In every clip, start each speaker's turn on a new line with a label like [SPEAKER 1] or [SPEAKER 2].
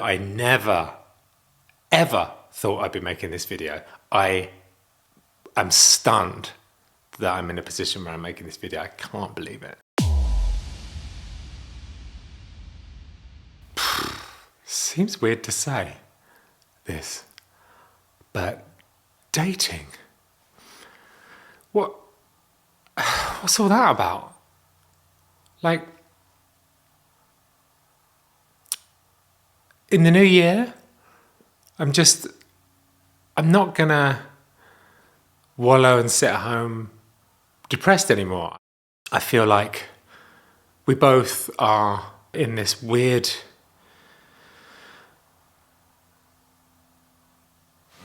[SPEAKER 1] I never, ever thought I'd be making this video. I am stunned that I'm in a position where I'm making this video. I can't believe it. Seems weird to say this, but dating, what's all that about? Like, in the new year, I'm not gonna wallow and sit at home depressed anymore. I feel like we both are in this weird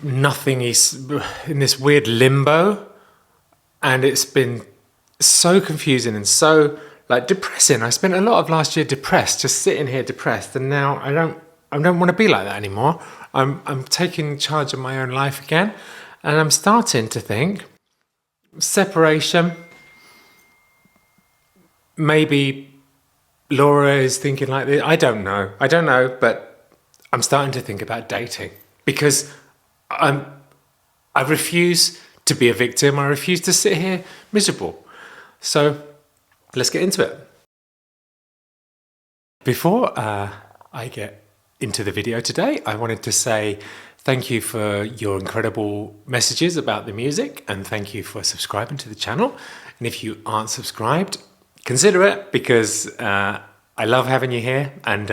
[SPEAKER 1] in this weird limbo, and it's been so confusing and so depressing. I spent a lot of last year depressed, just sitting here depressed, and now I don't want to be like that anymore. I'm taking charge of my own life again, and I'm starting to think separation. Maybe Laura is thinking like this. I don't know, but I'm starting to think about dating because I refuse to be a victim. I refuse to sit here miserable. So let's get into it. Before I get into the video today, I wanted to say thank you for your incredible messages about the music, and thank you for subscribing to the channel. And if you aren't subscribed, consider it, because I love having you here, and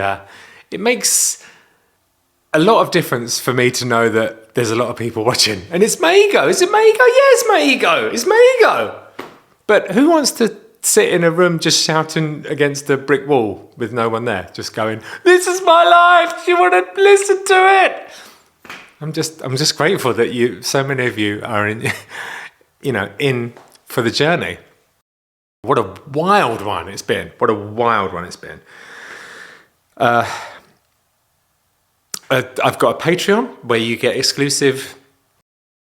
[SPEAKER 1] it makes a lot of difference for me to know that there's a lot of people watching. And it's my ego. Is it my ego? Yeah, it's my ego. It's my ego. But who wants to sit in a room just shouting against a brick wall with no one there, just going, "This is my life. Do you want to listen to it?" I'm just grateful that so many of you are in, in for the journey. What a wild one it's been. What a wild one it's been. I've got a Patreon where you get exclusive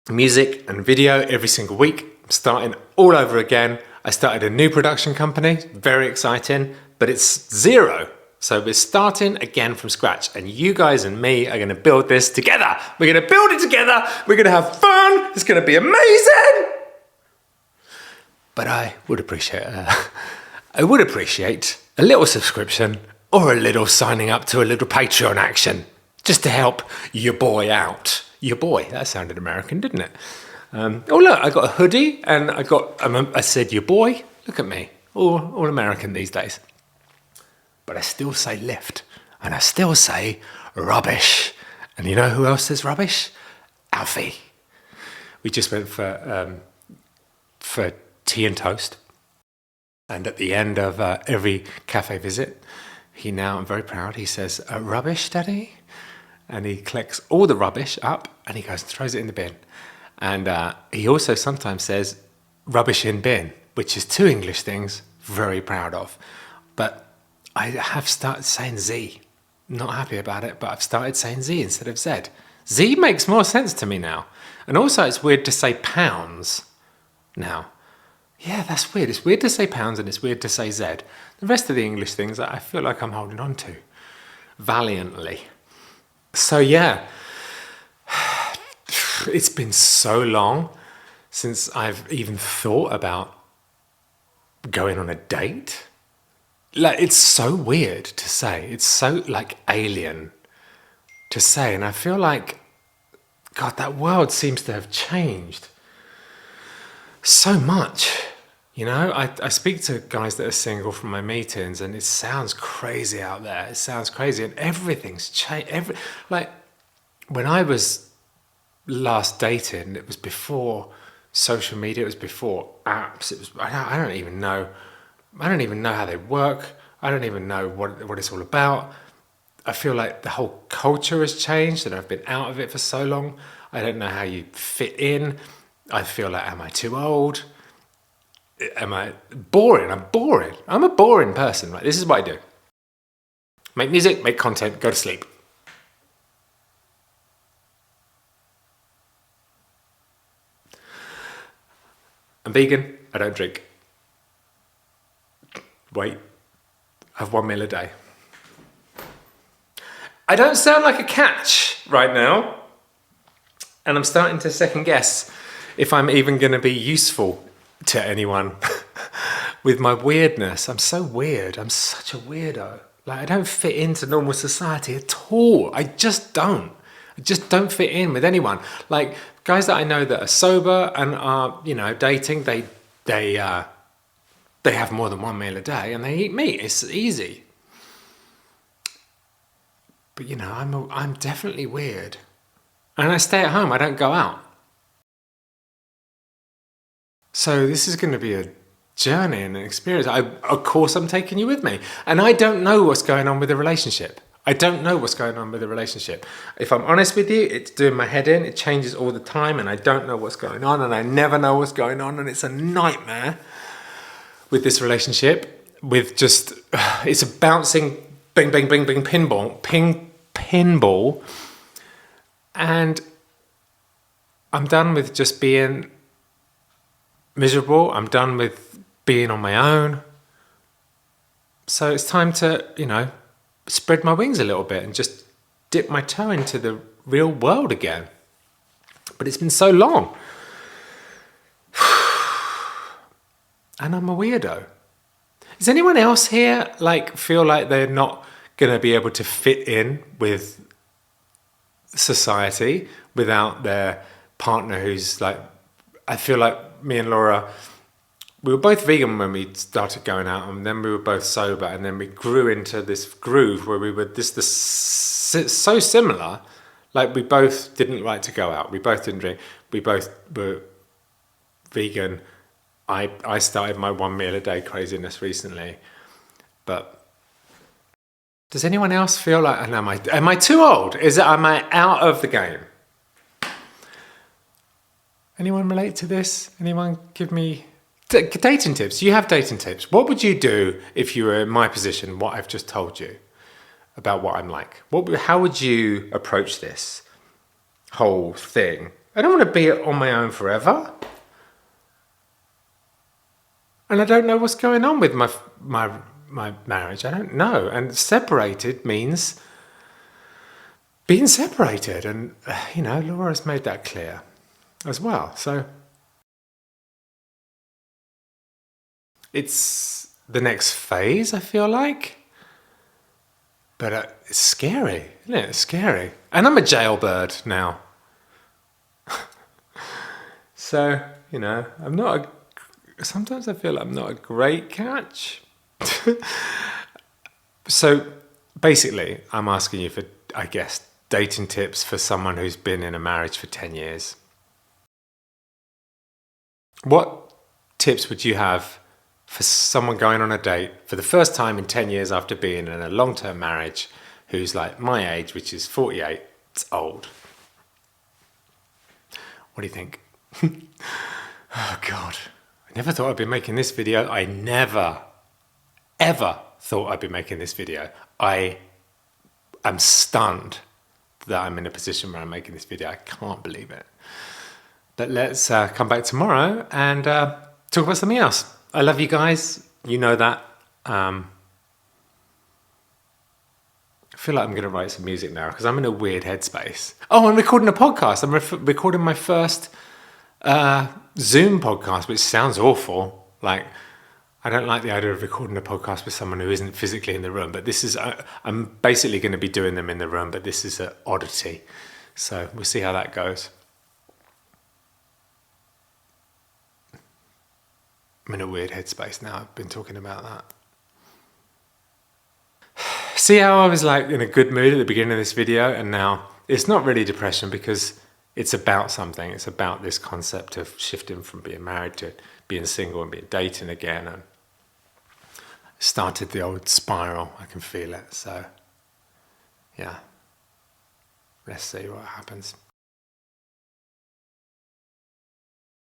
[SPEAKER 1] music and video every single week. I'm starting all over again. I started a new production company, very exciting, but it's zero. So we're starting again from scratch, and you guys and me are going to build this together. We're going to build it together. We're going to have fun. It's going to be amazing. But I would appreciate a little subscription or a little signing up to a little Patreon action, just to help your boy out. Your boy, that sounded American, didn't it? Oh look, I got a hoodie, and I said your boy. Look at me, all American these days. But I still say lift, and I still say rubbish. And you know who else says rubbish? Alfie. We just went for tea and toast. And at the end of every cafe visit, I'm very proud, he says, "Rubbish, Daddy?" And he collects all the rubbish up, and he goes and throws it in the bin. And he also sometimes says, "Rubbish in bin," which is two English things, very proud of. But I have started saying Z. Not happy about it, but I've started saying Z instead of Z. Z makes more sense to me now. And also it's weird to say pounds now. Yeah, that's weird. It's weird to say pounds, and it's weird to say Z. The rest of the English things I feel like I'm holding on to valiantly. So yeah, it's been so long since I've even thought about going on a date. It's so weird to say. It's so alien to say. And I feel like, God, that world seems to have changed so much. I speak to guys that are single from my meetings, and it sounds crazy out there. It sounds crazy, and everything's changed. When I was last dating, it was before social media. It was before apps. I don't even know. I don't even know how they work. I don't even know what it's all about. I feel like the whole culture has changed, and I've been out of it for so long. I don't know how you fit in. I feel like, am I too old? Am I boring? I'm boring. I'm a boring person. This is what I do. Make music, make content, go to sleep. I'm vegan. I don't drink. Wait. I have one meal a day. I don't sound like a catch right now, and I'm starting to second guess if I'm even going to be useful to anyone with my weirdness. I'm so weird. I'm such a weirdo. Like, I don't fit into normal society at all. I just don't. I just don't fit in with anyone. Like, guys that I know that are sober and are, dating, they have more than one meal a day and they eat meat. It's easy. But I'm definitely weird. And I stay at home. I don't go out. So this is going to be a journey and an experience. Of course, I'm taking you with me. And I don't know what's going on with the relationship. I don't know what's going on with the relationship. If I'm honest with you, it's doing my head in. It changes all the time and I don't know what's going on and I never know what's going on and it's a nightmare with this relationship. With just, it's a bouncing bing, bing, bing, bing, pinball. And I'm done with just being miserable. I'm done with being on my own. So it's time to, spread my wings a little bit and just dip my toe into the real world again. But it's been so long. And I'm a weirdo. Does anyone else here feel like they're not going to be able to fit in with society without their partner who's I feel like me and Laura, we were both vegan when we started going out and then we were both sober and then we grew into this groove where we were this so similar. Like, we both didn't like to go out. We both didn't drink. We both were vegan. I started my 1 meal a day craziness recently. But does anyone else feel like, and am I too old? Am I out of the game? Anyone relate to this? Anyone give me dating tips? You have dating tips. What would you do if you were in my position, what I've just told you about what I'm like? How would you approach this whole thing? I don't want to be on my own forever. And I don't know what's going on with my marriage. I don't know. And separated means being separated. And, Laura's made that clear as well. So it's the next phase, I feel like. But it's scary, isn't it? It's scary. And I'm a jailbird now. So, I'm not sometimes I feel I'm not a great catch. So basically, I'm asking you for, I guess, dating tips for someone who's been in a marriage for 10 years. What tips would you have for someone going on a date for the first time in 10 years after being in a long-term marriage who's like my age, which is 48? It's old. What do you think? Oh, God. I never thought I'd be making this video. I never, ever thought I'd be making this video. I am stunned that I'm in a position where I'm making this video. I can't believe it. But let's come back tomorrow and talk about something else. I love you guys. You know that. I feel like I'm going to write some music now because I'm in a weird headspace. Oh, I'm recording a podcast. I'm recording my first Zoom podcast, which sounds awful. I don't like the idea of recording a podcast with someone who isn't physically in the room, but this is, I'm basically going to be doing them in the room, but this is an oddity. So we'll see how that goes. I'm in a weird headspace now. I've been talking about that. See how I was in a good mood at the beginning of this video, and now it's not really depression because it's about something. It's about this concept of shifting from being married to being single and being dating again. And started the old spiral. I can feel it. So, yeah. Let's see what happens.